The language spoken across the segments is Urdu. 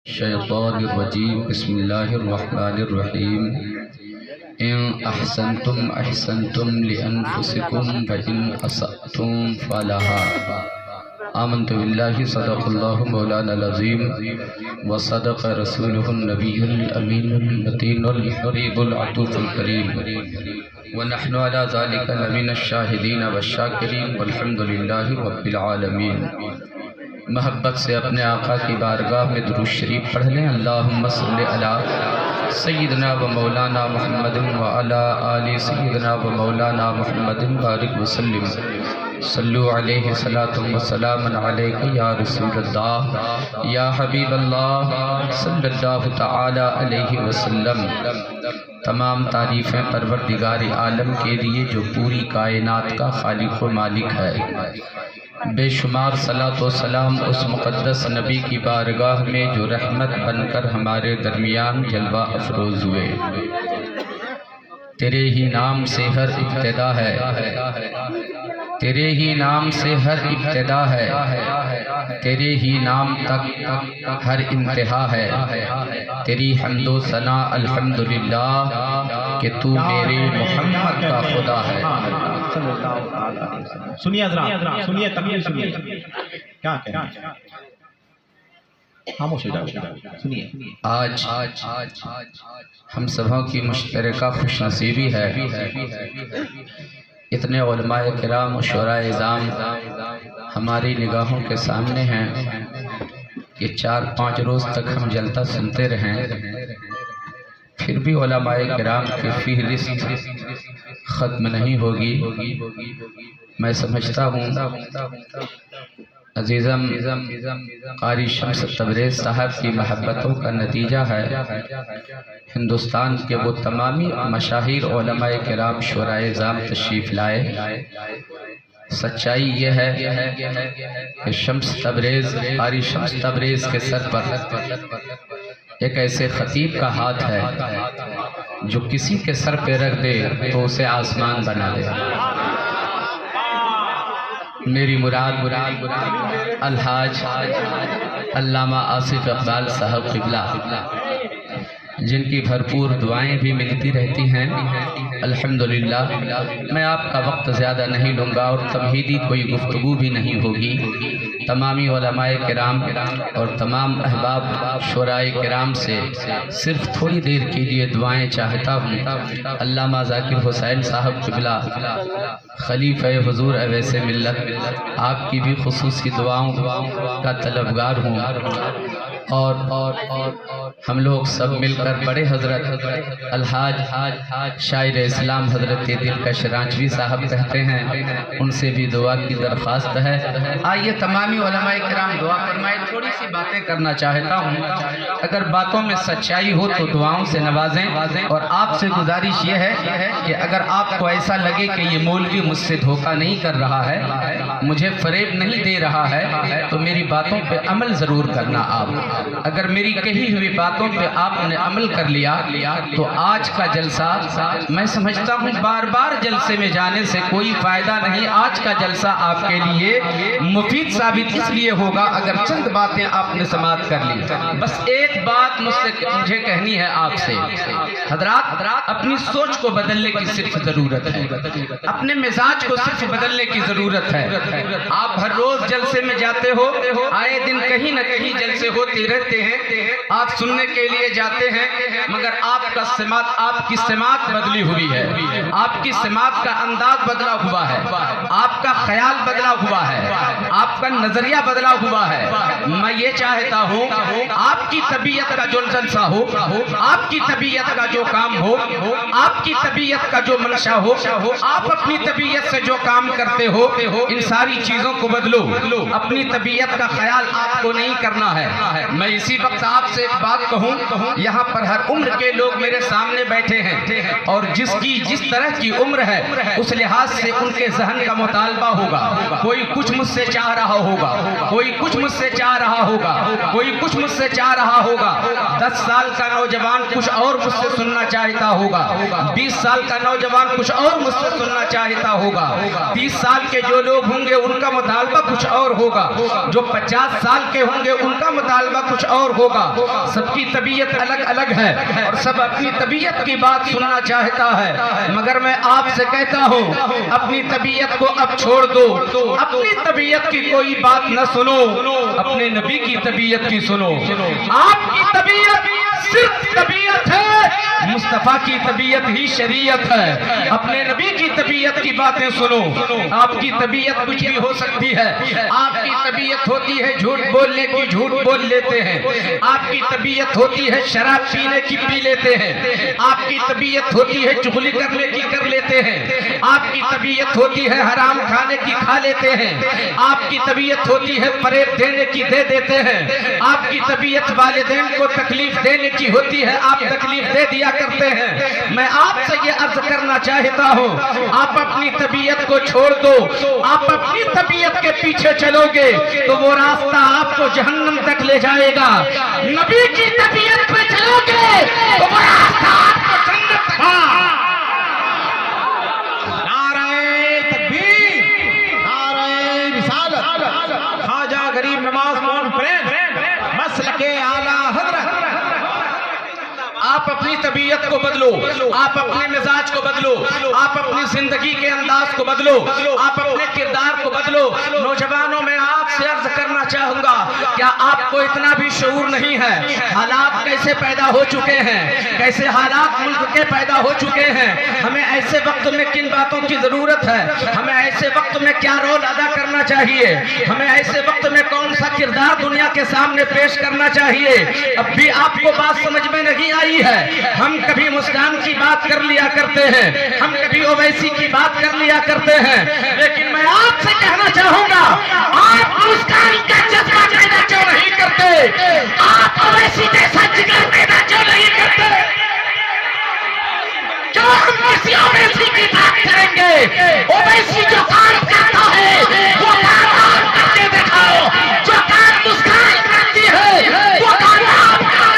الشیطان الرجیم بسم اللہ الرحمن الرحیم ان احسنتم احسنتم لانفسکم وان اسأتم فلہا آمنت باللہ صدق اللہ مولانا العظیم وصدق رسولہ النبی الامین المتین الحبیب العطوف الکریم ونحن على ذلك لمن الشاہدین والشاکرین والحمد للہ رب العالمین۔ محبت سے اپنے آقا کی بارگاہ میں درود شریف پڑھ لیں۔ اللہم صلی علی سیدنا و مولانا محمد و علی آل سیدنا و مولانا محمد بارک وسلم۔ صلو علیہ صلاۃ و سلام علیک یا رسول اللہ یا حبیب اللہ صلی اللہ تعالی علیہ وسلم۔ تمام تعریفیں پروردگار عالم کے لیے جو پوری کائنات کا خالق و مالک ہے۔ بے شمار صلاۃ و سلام اس مقدس نبی کی بارگاہ میں جو رحمت بن کر ہمارے درمیان جلوہ افروز ہوئے۔ تیرے ہی نام سے ہر ابتدا ہے، تیرے ہی نام سے ہر ابتدا ہے، تیرے ہی نام تک ہر انتہا ہے۔ تیری حمد و ثنا الحمدللہ کہ تو میرے محمد کا خدا ہے۔ سنیے حضرات، سنیے تکبیر سنیے، کیا کہنا خاموش ہو جاؤ، سنیے۔ آج ہم سبھوں کی مشترکہ خوش نصیبی ہے، اتنے علماء کرام و شعراء اعظام ہماری نگاہوں کے سامنے ہیں کہ 4-5 روز تک ہم جلتا سنتے رہیں، پھر بھی علماء کرام کی فہرست ختم نہیں ہوگی۔ میں سمجھتا ہوں عزیزم قاری شمس تبریز صاحب کی محبتوں کا نتیجہ ہے ہندوستان کے وہ تمامی مشاہیر علماء کرام شعراء اعظام تشریف لائے۔ سچائی یہ ہے کہ شمس تبریز، قاری شمس تبریز کے سر پر ایک ایسے خطیب کا ہاتھ ہے جو کسی کے سر پہ رکھ دے تو اسے آسمان بنا دے۔ میری مراد الحاج علامہ آصف اقبال صاحب قبلہ، جن کی بھرپور دعائیں بھی ملتی رہتی ہیں الحمدللہ۔ میں آپ کا وقت زیادہ نہیں لوں گا اور تمہیدی کوئی گفتگو بھی نہیں ہوگی۔ تمامی علماء کرام اور تمام احباب شعراء کرام سے صرف تھوڑی دیر کے لیے دعائیں چاہتا ہوں۔ علامہ ذاکر حسین صاحب قبلہ خلیفہ حضور اویس ملت، آپ کی بھی خصوصی دعاؤں کا طلبگار ہوں، اور ہم لوگ سب مل کر بڑے حضرت الحاج شاعر اسلام حضرت دلکش رانچوی صاحب کہتے ہیں، ان سے بھی دعا کی درخواست ہے۔ آئیے تمامی علماء کرام دعا فرمائے۔ تھوڑی سی باتیں کرنا چاہتا ہوں، اگر باتوں میں سچائی ہو تو دعاؤں سے نوازیں، اور آپ سے گزارش یہ ہے کہ اگر آپ کو ایسا لگے کہ یہ مولوی مجھ سے دھوکہ نہیں کر رہا ہے، مجھے فریب نہیں دے رہا ہے، تو میری باتوں پہ عمل ضرور کرنا۔ آپ اگر میری کہی ہوئی باتوں پہ آپ نے عمل کر لیا تو آج کا جلسہ، میں سمجھتا ہوں بار بار جلسے میں جانے سے کوئی فائدہ نہیں، آج کا جلسہ آپ کے لیے مفید ثابت اس لیے ہوگا اگر چند باتیں آپ نے سماعت کر لی۔ بس ایک بات مجھے کہنی ہے آپ سے، حضرات اپنی سوچ کو بدلنے کی صرف ضرورت ہے، اپنے مزاج کو صرف بدلنے کی ضرورت ہے۔ آپ ہر روز جلسے میں جاتے ہو، آئے دن کہیں نہ کہیں جلسے ہوتے رہتے ہیں، آپ سننے کے لیے جاتے ہیں، مگر آپ کی سماعت بدلی ہوئی ہے، آپ کی سماعت کا انداز بدلا ہوا ہے، آپ کا خیال بدلا ہوا ہے، آپ کا نظریہ بدلا ہوا ہے۔ میں یہ چاہتا ہوں آپ کی طبیعت کا جو جلسہ ہو، آپ کی طبیعت کا جو کام ہو، آپ کی طبیعت کا جو منشا ہو، آپ اپنی طبیعت سے جو کام کرتے ہو، ان ساری چیزوں کو بدلو۔ اپنی طبیعت کا خیال آپ کو نہیں کرنا ہے۔ میں اسی وقت آپ سے ایک بات کہوں، یہاں پر ہر عمر کے لوگ میرے سامنے بیٹھے ہیں، اور جس طرح کی عمر ہے اس لحاظ سے ان کے ذہن کا مطالبہ ہوگا۔ کوئی کچھ مجھ سے چاہ رہا ہوگا، کوئی کچھ مجھ سے چاہ رہا ہوگا، کوئی کچھ مجھ سے چاہ رہا رہا ہوگا. 10 سال کا نوجوان کچھ اور مجھ سے سننا چاہتا ہوگا. 20 سال کا نوجوان کچھ اور مجھ سے سننا چاہتا ہوگا. 30 سال کے جو لوگ ہوں گے ان کا مطالبہ کچھ اور ہوگا. جو 50 سال کے ہوں گے ان کا مطالبہ کچھ اور ہوگا. سب کی طبیعت الگ الگ ہے اور سب اپنی طبیعت کی بات سننا چاہتا ہے. مگر میں آپ سے کہتا ہوں اپنی طبیعت کو اب چھوڑ دو. اپنی طبیعت کی کوئی بات نہ سنو, اپنے نبی کی طبیعت کی سنو. آپ کی طبیعت صرف طبیعت ہے, مصطفیٰ کی طبیعت ہی شریعت ہے. اپنے نبی کی طبیعت کی باتیں سنو. آپ کی طبیعت کچھ بھی ہو سکتی ہے. آپ کی طبیعت ہوتی ہے جھوٹ بولنے کی, جھوٹ بول لیتے ہیں. آپ کی طبیعت ہوتی ہے شراب پینے کی, پی لیتے ہیں. آپ کی طبیعت ہوتی ہے چغلی کرنے کی, کر لیتے ہیں. آپ کی طبیعت ہوتی ہے حرام کھانے کی, کھا لیتے ہیں. آپ کی طبیعت ہوتی ہے فریب دینے کی, دے دیتے ہیں. آپ کی طبیعت والدین کو تکلیف دینے کی ہوتی ہے, آپ تکلیف دے دیا کرتے ہیں. میں آپ سے یہ عرض کرنا چاہتا ہوں آپ اپنی طبیعت کو چھوڑ دو. آپ اپنی طبیعت کے پیچھے چلو گے تو وہ راستہ آپ کو جہنم تک لے جائے گا. نبی کی طبیعت پہ چلو گے تو وہ راستہ آپ کو جنت تک. نعرہ تکبیر, نعرہ رسالت, خواجہ غریب نواز کانفرنس, مسلک اعلیٰ حضرت. آپ اپنی طبیعت کو بدلو, آپ اپنے مزاج کو بدلو, آپ اپنی زندگی کے انداز کو بدلو, آپ اپنے کردار کو بدلو. نوجوانوں میں آپ سے عرض کرنا چاہوں گا کیا آپ کو اتنا بھی شعور نہیں ہے حالات کیسے پیدا ہو چکے ہیں, کیسے حالات ملک کے پیدا ہو چکے ہیں. ہمیں ایسے وقت میں کن باتوں کی ضرورت ہے, ہمیں ایسے وقت میں کیا رول ادا کرنا چاہیے, ہمیں ایسے وقت میں کون سا کردار دنیا کے سامنے پیش کرنا چاہیے. اب بھی آپ کو بات سمجھ میں نہیں آئی ہے. ہم کبھی مسکان کی بات کر لیا کرتے ہیں, ہم کبھی اویسی کی بات کر لیا کرتے ہیں, لیکن میں آپ سے کہنا چاہوں گا آپ مسکان کا جذبہ پیدا کیوں نہیں کرتے, آپ اویسی جیسا جگر پیدا کیوں نہیں کرتے. کیوں ہم کسی اویسی کی بات کریں گے؟ اویسی جو کام کرتا ہے وہ کام آپ کر کے دکھاؤ, جو کام مسکان کرتی ہے وہ کام آپ کر.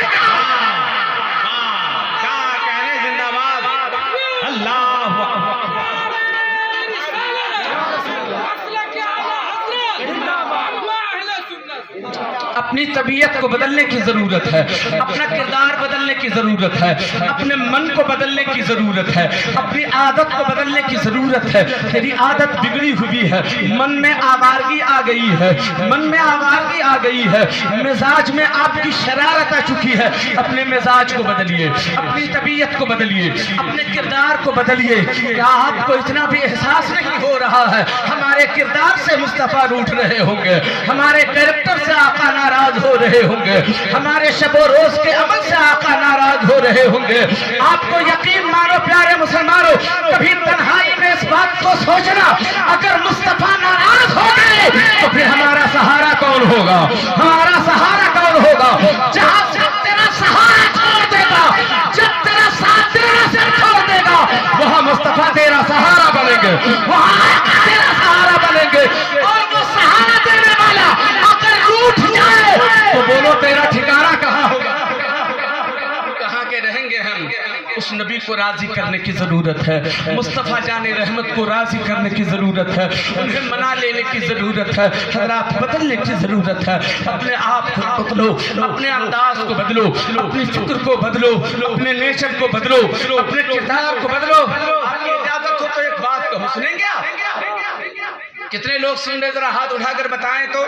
اپنی طبیعت کو بدلنے کی ضرورت ہے, اپنا کردار بدلنے کی ضرورت ہے, اپنے من کو بدلنے کی ضرورت ہے, اپنی عادت کو بدلنے کی ضرورت ہے. تیری عادت بگڑی ہوئی ہے, من میں آوارگی آ گئی ہے, من میں آوارگی آ گئی ہے, مزاج میں آپ کی شرارت آ چکی ہے. اپنے مزاج کو بدلیے, اپنی طبیعت کو بدلیے, اپنے کردار کو بدلیے. کیا آپ کو اتنا بھی احساس نہیں ہو رہا ہے ہمارے کردار سے مصطفیٰ روٹھ رہے ہوں گے, ہمارے کریکٹر سے آقا ناراض ہو رہے ہوں گے, ہمارے شب و روز کے عمل سے آقا ناراض ہو رہے ہوں گے. آپ کو یقین مانو پیارے مسلمانوں, کبھی تنہائی میں اس بات کو سوچنا اگر مصطفیٰ ناراض ہو گئے تو پھر ہمارا سہارا کون ہوگا, ہمارا سہارا کون ہوگا. جہاں جب تیرا سہارا چھوڑ دے گا, جب تیرا ساتھ تیرا سر چھوڑ دے گا, وہاں مصطفیٰ تیرا سہارا بنیں گے, وہاں آقا تیرا سہارا بنیں گے. اور وہ سہارا دینے والا اگر روٹھ جائے تو بولو تیرا ٹھکانہ کہاں ہوگا, کہاں کے رہیں گے ہم. اس نبی کو راضی کرنے کی ضرورت ہے, مصطفیٰ جان رحمت کو راضی کرنے کی ضرورت ہے, انہیں منا لینے کی ضرورت ہے. حضرات بدلنے کی ضرورت ہے. اپنے آپ کو بدلو, اپنے انداز کو بدلو, اپنی فکر کو بدلو, اپنے نیچر کو بدلو, اپنے کردار کو بدلو. آپ کی اجازت ہو تو ایک بات کہوں, سنیں گے آپ؟ کتنے لوگ سن رہے, ذرا ہاتھ اٹھا کر بتائیں تو.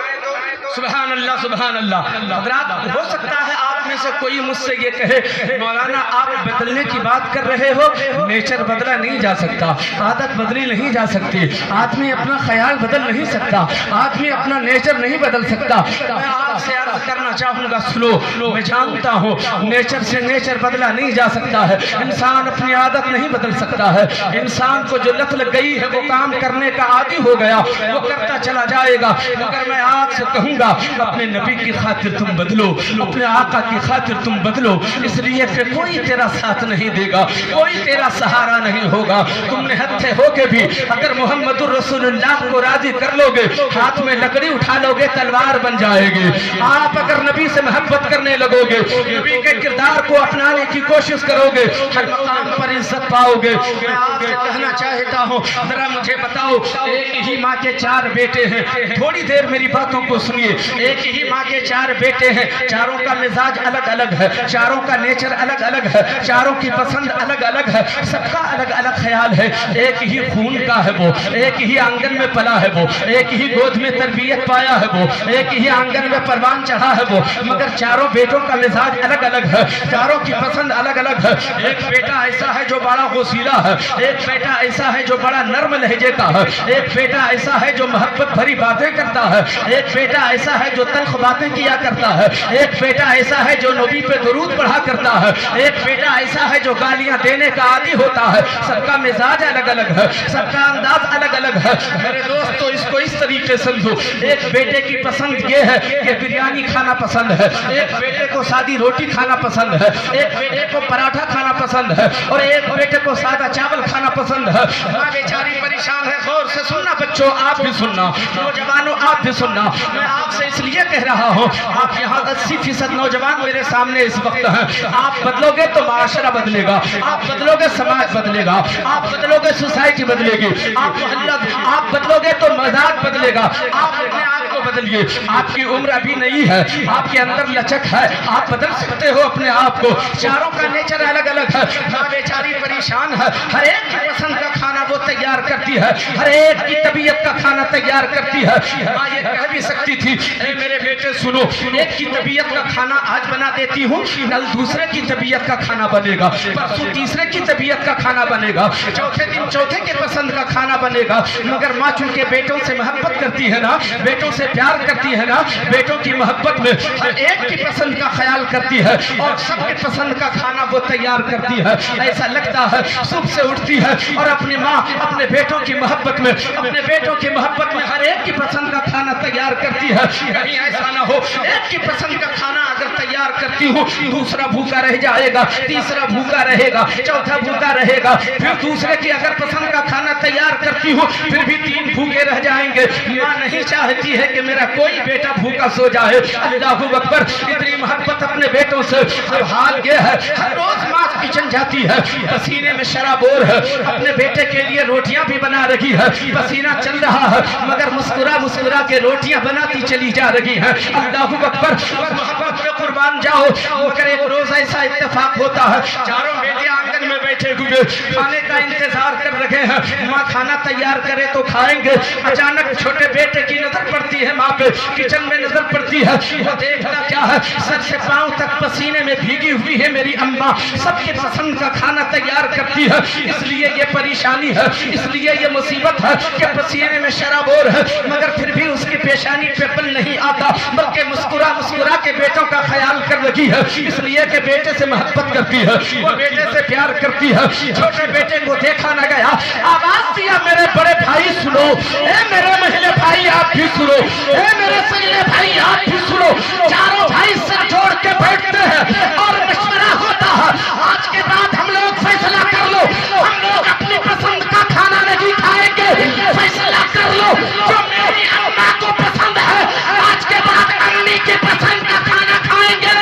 سبحان اللہ, سبحان اللہ. حضرات ہو سکتا ہے آپ میں سے کوئی مجھ سے یہ کہے مولانا آپ بدلنے کی بات کر رہے ہو, نیچر بدلا نہیں جا سکتا, عادت بدلی نہیں جا سکتی, آدمی اپنا خیال بدل نہیں سکتا, آدمی اپنا نیچر نہیں بدل سکتا. میں آپ سے عرض کرنا چاہوں گا سنو, میں جانتا ہوں نیچر سے نیچر بدلا نہیں جا سکتا ہے, انسان اپنی عادت نہیں بدل سکتا ہے. انسان کو جو لت لگ گئی ہے وہ کام کرنے کا عادی ہو گیا, وہ کرتا چلا جائے گا. مگر میں آپ سے کہوں گا اپنے نبی کی خاطر تم بدلو, اپنے آقا کی خاطر تم بدلو, اس لیے کہ کوئی تیرا ساتھ نہیں دے گا, کوئی تیرا سہارا نہیں ہوگا. تم نے ہتھے ہو کے بھی اگر محمد الرسول اللہ کو راضی کر لو گے, ہاتھ میں لکڑی اٹھا لو گے تلوار بن جائے گی. آپ اگر نبی سے محبت کرنے لگو گے، نبی کے کردار کو اپنانے کی کوشش کرو گے، ہر مقام پر عزت پاؤ گے۔ میں آپ سے کہنا چاہتا ہوں، ذرا مجھے بتاؤ، ایک ہی ماں کے 4 بیٹے ہیں، تھوڑی دیر میری باتوں کو سنیے، ایک ہی ماں کے 4 بیٹے ہیں، چاروں کا مزاج الگ الگ ہے، چاروں کا نیچر الگ الگ ہے، چاروں کی پسند الگ الگ ہے، سب کا الگ الگ خیال ہے، ایک ہی خون کا ہے وہ، ایک ہی آنگن میں پلا ہے وہ، ایک ہی گود میں تربیت پایا ہے وہ، ایک ہی آنگن میں پروان چڑھا ہے وہ، مگر چاروں بیٹوں کا مزاج الگ الگ ہے، چاروں کی پسند الگ الگ ہے۔ ایک بیٹا ایسا ہے جو بڑا غصیلا ہے، ایک بیٹا ایسا ہے جو بڑا نرم لہجے کا ہے، ایک بیٹا ایسا ہے جو محبت بھری باتیں کرتا ہے، ایک بیٹا ایسا ہے جو تلخ باتیں کیا کرتا ہے، ایک بیٹا ایسا ہے جو نبی پہ درود پڑھا کرتا ہے، ایک بیٹا ایسا ہے جو گالیاں دینے کا عادی ہوتا ہے۔ سب کا مزاج الگ الگ ہے، سب کا انداز الگ الگ ہے۔ میرے دوستو، اس کو اس طریقے سمجھو، ایک بیٹے کی پسند یہ ہے کہ بریانی کھانا پسند ہے، ایک بیٹے کو سادی روٹی کھانا پسند ہے، ایک بیٹے کو پراٹھا کھانا پسند ہے، اور ایک بیٹے کو سادہ چاول کھانا پسند ہے۔ ماں بیچاری پریشان ہے۔ غور سے سننا بچوں، آپ بھی سننا، نوجوانوں آپ بھی سننا۔ میں آپ سے اس لیے کہہ رہا ہوں، آپ یہاں 80% نوجوان میرے سامنے اس وقت ہیں۔ آپ بدلو گے تو معاشرہ بدلے گا، آپ بدلو گے سماج بدلے گا، آپ بدلو گے سوسائٹی بدلے گی، آپ محلہ آپ بدلو گے تو مزاج بدلے گا۔ آپ اپنے آپ کو بدلیے، آپ کی عمر ابھی نہیں ہے، آپ کے اندر لچک ہے، آپ بدل سکتے ہو اپنے آپ کو۔ چاروں کا نیچر الگ الگ ہے۔ ماں بیچاری پریشان ہے، ہر ایک کی پسند کا کھانا وہ تیار کرتی ہے، ہر ایک کی طبیعت کا کھانا تیار کرتی ہے۔ ماں یہ کہہ بھی سکتی تھی، اے میرے بیٹے سنو، ایک کی طبیعت کا کھانا آج بنا دیتی ہوں، کل دوسرے کی طبیعت کا کھانا بنے گا، پرسوں تیسرے کی طبیعت کا کھانا بنے گا، چوتھے دن چوتھے کے پسند کا کھانا بنے گا۔ مگر ماں چونکہ بیٹوں سے محبت کرتی ہے نا، بیٹوں سے پیار کرتی ہے نا، بیٹوں کی محبت میں ہر ایک کی پسند کا خیال کرتی ہے اور سب کے پسند کا کھانا وہ تیار کرتی ہے۔ ایسا لگتا ہے صبح سے اٹھتی ہے اور اپنی ماں اپنے بیٹوں کی محبت میں، اپنے بیٹوں کی محبت میں ہر ایک کی پسند کا کھانا تیار کرتی ہے۔ کہیں ایسا نہ ہو ایک کی پسند کا کھانا اگر تیار کرتی ہوں، دوسرا بھوکا رہ جائے گا، تیسرا بھوکا رہے گا، چوتھا بھوکا رہے گا، پھر دوسرے کی اگر پسند کا کھانا تیار کرتی ہوں پھر بھی 3 بھوکے رہ جائیں گے۔ ماں نہیں چاہتی ہے کہ میرا کوئی بیٹا بھوکا سو جائے۔ اللہ اکبر، اتنی محبت اپنے بیٹوں سے۔ اب حال یہ ہے، ہر روز ماں کچن جاتی ہے، پسینے میں شرابور ہے، اپنے بیٹے کے لیے روٹیاں بھی بنا رہی ہے، پسینہ چل رہا ہے، مگر مسکرا مسکرا کے روٹیاں بناتی چلی جا رہی ہے۔ اللہ اکبر، محبت پہ قربان جاؤ۔ مگر ایک روز ایسا اتفاق ہوتا ہے، چاروں بیٹے آنگن میں بیٹھے ہوئے کھانے کا انتظار کر رہے ہیں، ماں کھانا تیار کرے تو کھائیں گے۔ اچانک چھوٹے بیٹے کی نظر پڑتی ہے ماں پہ، کچن میں نظر پڑتی ہے، وہ دیکھتا کیا ہے، سر سے پاؤں تک پسینے میں بھیگی ہوئی ہے میری اماں، سب کے پسند کا کھانا تیار کرتی ہے۔ اس لیے یہ پریشانی ہے، اس لیے یہ مصیبت ہے کہ پسینے میں شرابور ہے، مگر پھر بھی اس کی پیشانی پہ پل نہیں آتا، بلکہ مسکرا مسکرا کے بیٹوں کا خیال کر رہی ہے، اس لیے کہ بیٹے سے محبت کرتی ہے، وہ بیٹے سے پیار کرتی ہے۔ چھوٹے بیٹے کو دیکھا نہ گیا، آواز دیا، میرے بڑے بھائی سنو، اے میرے مہلے بھائی آپ بھی سنو، اے میرے سنگلے بھائی آپ بھی سنو۔ چاروں بھائی سر جوڑ کے بیٹھتے ہیں اور مشورہ ہوتا ہے، آج کے بعد ہم لوگ فیصلہ کر لو، ہم لوگ اپنی پسند کا کھانا نہیں کھائیں گے، فیصلہ کر لو، جو میری اماں کو پسند ہے آج کے بعد امی کے پسند کا کھانا کھائیں گے۔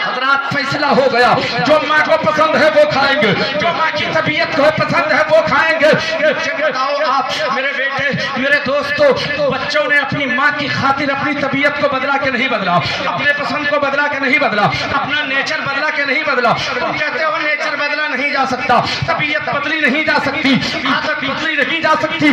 حضرات فیصلہ ہو گیا، جو ماں کو پسند ہے وہ کھائیں گے، جو ماں کی طبیعت کو پسند ہے وہ کھائیں گے۔ بتاؤ آپ میرے بیٹے، میرے دوستو، بچوں نے اپنی ماں کی خاطر اپنی طبیعت کو بدلا کہ نہیں بدلا، اپنے پسند کو بدلا کہ نہیں بدلا، اپنا نیچر بدلا کہ نہیں بدلا؟ تم کہتے ہو نیچر بدلا نہیں جا سکتا، طبیعت بدلی نہیں جا سکتی، عادت بدلی نہیں جا سکتی۔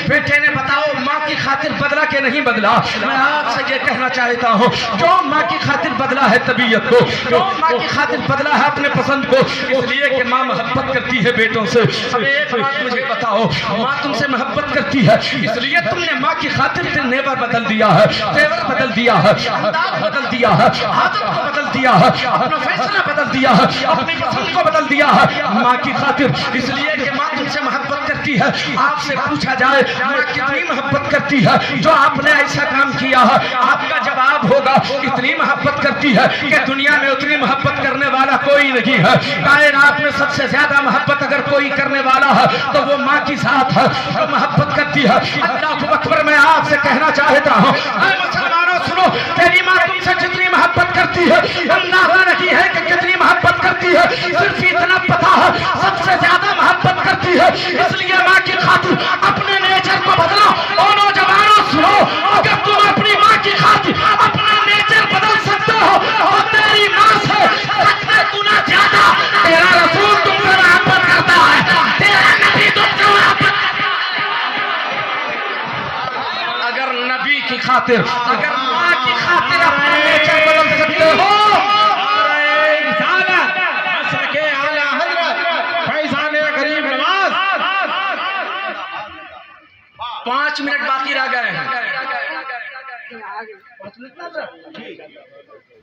بیٹے نے بتاؤ ماں کی خاطر بدلا کہ نہیں بدلا؟ میں آپ سے یہ کہنا چاہتا ہوں، جو ماں کی خاطر بدلا ہے طبیعت کو، جو ماں کی خاطر بدلا ہے اپنے پسند کو، اس لیے کہ ماں محبت کرتی ہے بیٹوں سے۔ اب ایک بات مجھے بتاؤ، ماں تم سے محبت کرتی ہے، اس لیے تم نے ماں کی خاطر نیور بدل دیا ہے، تیور بدل دیا ہے، انداز بدل دیا ہے، عادت کو بدل دیا دیا ہے, اپنا فیصلہ بدل دیا ہے, اپنی پسند کو بدل دیا ہے ماں کی خاطر, اس لیے کہ ماں تم سے محبت کرتی ہے. آپ سے پوچھا جائے ماں کتنی محبت کرتی ہے, جو آپ نے ایسا کام کیا ہے آپ کا جواب ہوگا اتنی محبت کرتی ہے کہ دنیا میں اتنی محبت کرنے والا کوئی نہیں ہے. کائنات میں سب سے زیادہ محبت اگر کوئی کرنے والا ہے تو وہ ماں کی ذات ہے, جو محبت کرتی ہے. اللہ اکبر, میں آپ سے کہنا چاہتا ہوں اے مسلمانوں سنو, تیری ماں تم سے جتنی محبت کرتی ہے اندازہ نہیں ہے کہ کتنی محبت کرتی ہے, صرف اتنا پتا ہے سب سے زیادہ محبت کرتی ہے. اس لیے ماں کی خاطر اپنے نیچر کو بدلا. اور نوجوانوں سنو, اگر تم اپنی ماں کی خاطر اپنا نیچر بدل سکتے ہو تو تیری ماں سے 70 گنا زیادہ تیرا رسول تم سے محبت کرتا ہے, تیرا نبی تم سے محبت. اگر نبی کی خاطر, اگر ماں کی خاطر اپنا نیچر بدل سکتے ہو, رسالت مسلک اعلی حضرت فیضان کریم نواز. 5 منٹ باقی رہ گئے ہیں,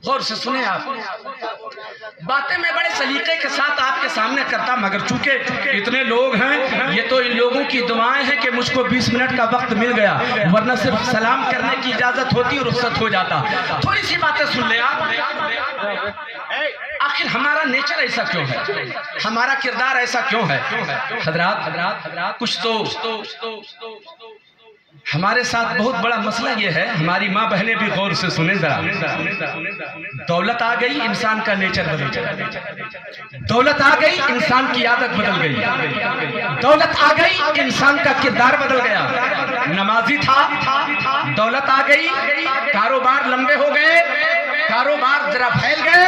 غور سے سنیں آپ باتیں. میں بڑے سلیقے کے ساتھ آپ کے سامنے کرتا, مگر چونکہ اتنے لوگ ہیں, یہ تو ان لوگوں کی دعائیں ہیں کہ مجھ کو 20 منٹ کا وقت مل گیا, ورنہ صرف سلام کرنے کی اجازت ہوتی اور رخصت ہو جاتا. تھوڑی سی باتیں سن لیں آپ. آخر ہمارا نیچر ایسا کیوں ہے, ہمارا کردار ایسا کیوں ہے؟ حضرات کچھ تو ہمارے ساتھ بہت بڑا مسئلہ یہ ہے. ہماری ماں بہنیں بھی غور سے سنیں ذرا. دولت آ گئی, انسان کا نیچر بدل گیا. دولت آ گئی, انسان کی عادت بدل گئی. دولت آ گئی, انسان کا کردار بدل گیا. نمازی تھا, دولت آ گئی, کاروبار لمبے ہو گئے, کاروبار ذرا پھیل گئے,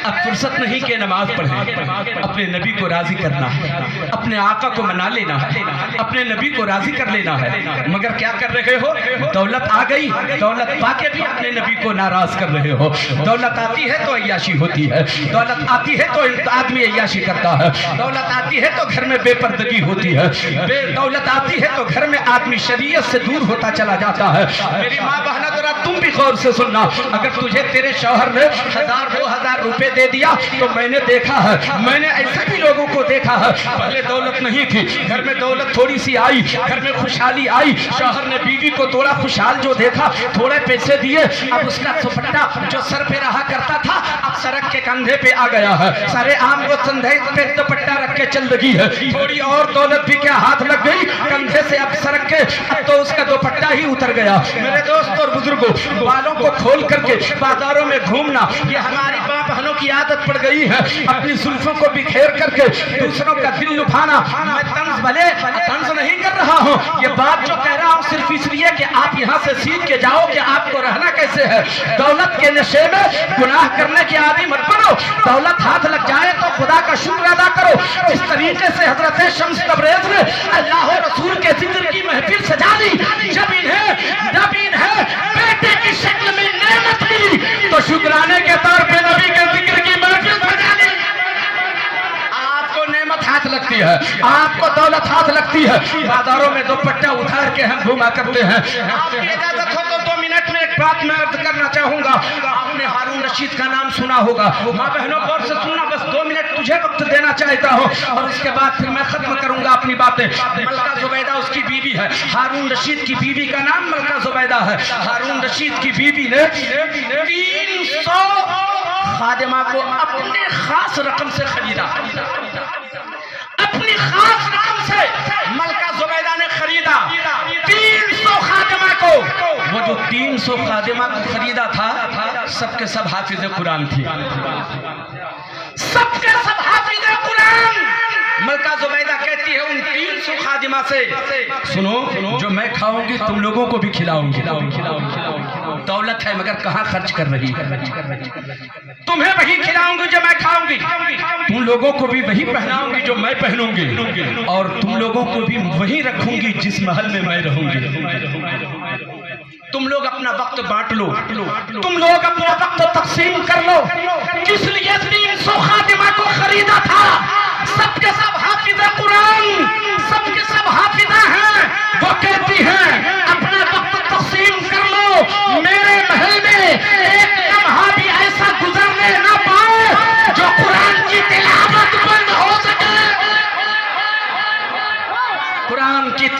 اب فرصت نہیں کہ نماز پڑھیں. اپنے نبی کو راضی کرنا ہے, اپنے آقا کو منا لینا ہے, اپنے نبی کو راضی کر لینا ہے. مگر کیا کر رہے ہو؟ دولت آ گئی, دولت پا کے بھی اپنے نبی کو ناراض کر رہے ہو. دولت آتی ہے تو عیاشی ہوتی ہے, دولت آتی ہے تو آدمی عیاشی کرتا ہے, دولت آتی ہے تو گھر میں بے پردگی ہوتی ہے, دولت آتی ہے تو گھر میں آدمی شریعت سے دور ہوتا چلا جاتا ہے. میری ماں بہنہ ذرا تم بھی غور سے سننا. اگر تجھے تیرے شوہر نے 1000-2000 روپے دے دیا تو میں نے دیکھا ہے, میں نے ایسے بھی لوگوں کو دیکھا ہے, پہلے دولت نہیں تھی, گھر میں دولت تھوڑی سی آئی, گھر میں خوشحالی آئی, شوہر نے بیوی کو تھوڑا خوشحال جو دیکھا, تھوڑے پیسے دیے, اب اس کا دوپٹہ جو سر پہ رہا کرتا تھا اب سرک کے کندھے پہ آ گیا ہے, سارے عام وہ کندھے پہ دوپٹہ رکھ کے چل رہی ہے. تھوڑی اور دولت بھی کیا ہاتھ لگ گئی, کندھے سے اب سرک کے, اب تو اس کا دوپٹہ ہی اتر گیا. میرے دوست اور بزرگوں, بالوں کو کھول کر کے بازاروں میں گھومنا یہ ہماری ماں بہنوں کی عادت پڑ گئی ہے. اپنی زلفوں کو بکھیر کر کے دوسروں کا دل لبھانا. میں طنز نہیں کر رہا ہوں, یہ بات جو کہہ رہا ہوں صرف اس لیے کہ آپ یہاں سے سیکھ کے جاؤ کہ آپ کو رہنا کیسے ہے. دولت کے نشے میں گناہ کرنے کی عادی مت بنو. دولت ہاتھ لگ جائے تو خدا کا شکر ادا کرو. اس طریقے سے حضرت شمس تبریز نے اللہ و رسول کے ذکر کی محفل سجا دی. جب انہیں بیٹے کی شکل میں نعمت ملی تو شکرانے کے طور پہ نبی کے ذکر کی محفل سجا دی. آپ کو نعمت ہاتھ لگتی ہے, آپ کو دولت ہاتھ لگتی ہے, بازاروں میں دوپٹہ اتار کے ہم گھوما کرتے ہیں. آپ کی اجازت ہو تو 2 منٹ میں ایک بات میں عرض کرنا چاہوں گا. آپ نے ہارون رشید کا نام سنا ہوگا. ماں بہنوں غور سے سننا, بس 2 منٹ تجھے وقت دینا چاہتا ہوں اور اس کے بعد پھر میں ختم کروں گا اپنی باتیں. ملکہ زبیدہ اس کی بیوی ہے, ہارون رشید کی بیوی کا نام ملکہ زبیدہ ہے. ہارون رشید کی بیوی نے 300 خادمہ کو اپنے خاص رقم سے خریدا. اپنی خاص رقم سے ملکہ زبیدہ نے خریدا 300 خادمہ کو. وہ جو 300 خادمہ کو خریدا تھا سب کے سب حافظ قرآن تھی, سب کے سب حافظ قرآن. ملکہ زبیدہ کہتی ہے ان 300 خادمہ سے, سنو جو میں کھاؤں گی تم لوگوں کو بھی کھلاؤں گی. دولت ہے مگر کہاں خرچ کر رہی ہے. تمہیں وہی کھلاؤں گی جو میں کھاؤں گی, تم لوگوں کو بھی وہی پہناؤں گی جو میں پہنوں گی, اور تم لوگوں کو بھی وہی رکھوں گی جس محل میں میں رہوں گی. تم لوگ اپنا وقت بانٹ لو, تم لوگ اپنا وقت تقسیم کر لو. کس لیے 300 خادمہ کو خریدا تھا؟ سب کے سب حافظ قرآن, سب کے سب حافظہ ہیں. وہ کہتی ہیں اپنا وقت تقسیم کر لو, میرے محل میں ایک لمحہ بھی ایسا گزرنے نہ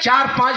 4-5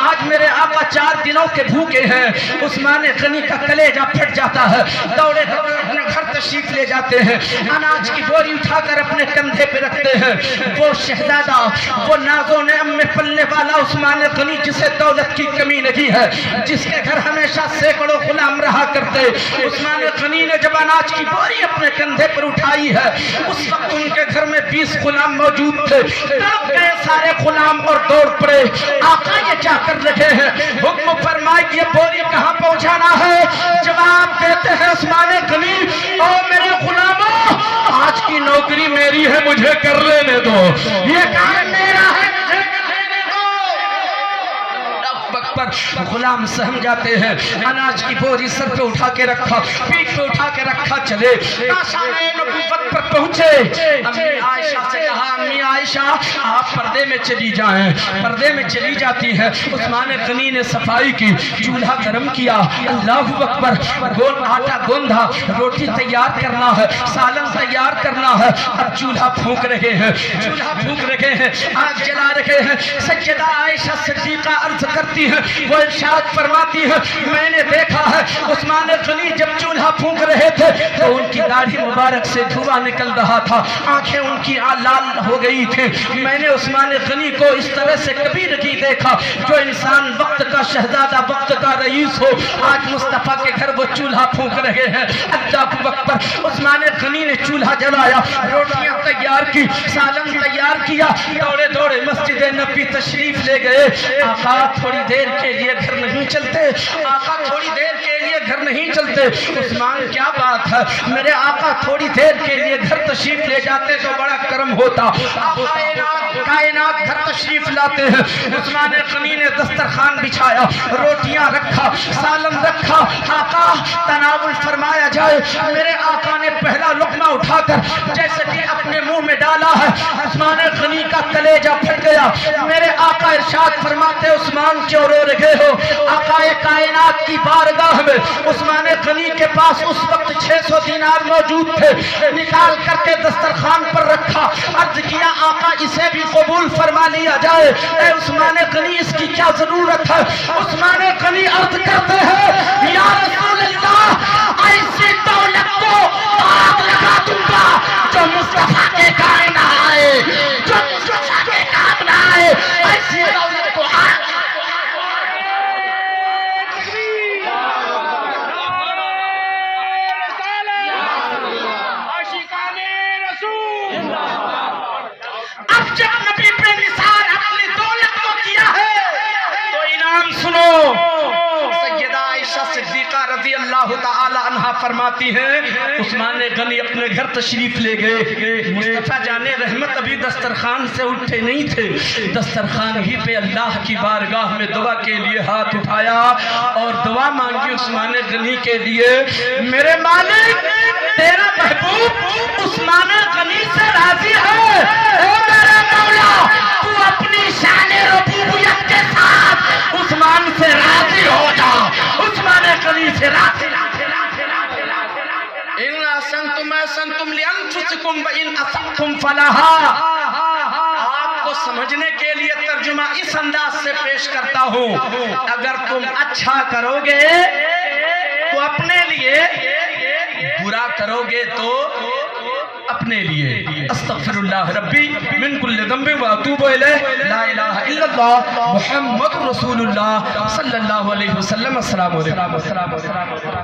آج میرے آقا 4 دنوں کے بھوکے ہیں. عثمان غنی کا کلیجہ پھٹ جاتا ہے. دوڑے دوڑے اپنے گھر تشریف لے جاتے ہیں. اناج کی بوری اٹھا کر اپنے کندھے پہ رکھتے ہیں. وہ شہزادہ، وہ نازوں نے ام پلنے والا عثمان غنی جسے دولت کی کمی نہیں ہے، جس کے گھر ہمیشہ سینکڑوں غلام رہا کرتے، عثمان غنی نے جب اناج کی بوری اپنے کندھے پر اٹھائی ہے، اس وقت ان کے گھر میں 20 غلام موجود تھے. تڑپ گئے سارے غلام اور دوڑ پڑے. آقا یہ کیا کر رہے ہیں؟ حکم فرمائے یہ بوری کہاں پہنچانا ہے؟ جواب دیتے ہیں عثمان غنی، او میرے غلاموں، آج کی نوکری میری ہے، مجھے کر لینے دو. یہ کام میرا ہے، مجھے کر لینے دو. پر غلام سہم جاتے ہیں. اناج کی بوری سر پہ اٹھا کے رکھا، پیٹ پہ اٹھا کے رکھا، چلے آشانے نبوت پر پہنچے. امی عائشہ سے کہا، امی عائشہ آپ پردے میں چلی جائیں. پردے میں چلی جاتی ہے. عثمان غنی نے صفائی کی، چولہا گرم کیا. اللہ اکبر. گول آٹا گوندھا، روٹی تیار کرنا ہے، سالن تیار کرنا ہے. اب چولہا پھونک رہے ہیں، چولہا پھونک رہے ہیں، آگ جلا رہے ہیں. سیدہ عائشہ صدیقہ عرض کرتی ہے، وہ ارشاد فرماتی ہے، میں نے دیکھا ہے عثمان غنی جب چولہا پھونک رہے تھے تو ان کی داڑھی مبارک سے دھواں نکل رہا تھا، آنکھیں ان کی لال ہو گئی تھی. میں نے عثمان غنی کو اس طرح سے کبھی نہیں دیکھا. جو انسان وقت کا شہزادہ، وقت کا رئیس ہو، آج مصطفیٰ کے گھر وہ چولہا پھونک رہے ہیں. اللہ اکبر. عثمان غنی نے چولہا جلایا، روٹیاں تیار کی، سالن تیار کیا، دوڑے دوڑے مسجد نبی تشریف لے گئے. آقا تھوڑی دیر کے لیے گھر نہیں چلتے، آقا تھوڑی دیر کے لیے گھر نہیں چلتے. عثمان کیا بات ہے، میرے آقا تھوڑی دیر کے لیے گھر تشریف لے جاتے تو بڑا کرم ہوتا. کائنات گھر تشریف لاتے ہیں. عثمان غنی نے دسترخوان بچھایا، روٹیاں رکھا، سالن رکھا. آقا تناول فرمایا جائے. میرے آقا نے پہلا لقمہ اٹھا کر جیسے کہ اپنے منہ میں ڈالا ہے، عثمان غنی کا کلیجہ پھٹ گیا. میرے آقا ارشاد فرماتے، عثمان کیوں رو رہے ہو؟ آقا کائنات کی بارگاہ میں عثمان غنی کے پاس اس وقت 600 دینار موجود تھے. نکال کر کے دسترخوان پر رکھا. عرض کیا آقا اسے بھی قبول فرما لیا جائے. اے عثمان غنی اس کی کیا ضرورت ہے؟ عثمان غنی عرض کرتے ہیں، یا رسول اللہ ایسی دولت کو آگ لگا دوں گا جو مصطفیٰ کے کام نہ آئے، جو مصطفیٰ کے کام نہ آئے. ایسی دولت کو آگ رضی اللہ تعالی عنہ فرماتی ہیں، عثمان غنی اپنے گھر تشریف لے گئے. مصطفیٰ جان رحمت ابھی دسترخوان سے اٹھے نہیں تھے. دسترخوان ہی پہ اللہ کی بارگاہ میں دعا کے لیے ہاتھ اٹھایا اور دعا مانگی عثمان غنی کے لیے. میرے مالک تیرا محبوب عثمان غنی سے راضی ہے. اے میرے مولا تو اپنی شان ربوبیت کے ساتھ عثمان سے راضی ہو جا، عثمان غنی سے راضی. ان احسنتم احسنتم لانفسکم وان اسأتم فلہا. آپ کو سمجھنے کے لیے ترجمہ اس انداز سے پیش کرتا ہوں، اگر تم اچھا کرو گے تو اپنے لیے، برا کرو گے تو اپنے لیے. استغفر اللہ ربی من کل ذنب واتوب الیہ. لا الہ الا اللہ محمد رسول اللہ صلی اللہ علیہ وسلم. السلام علیکم.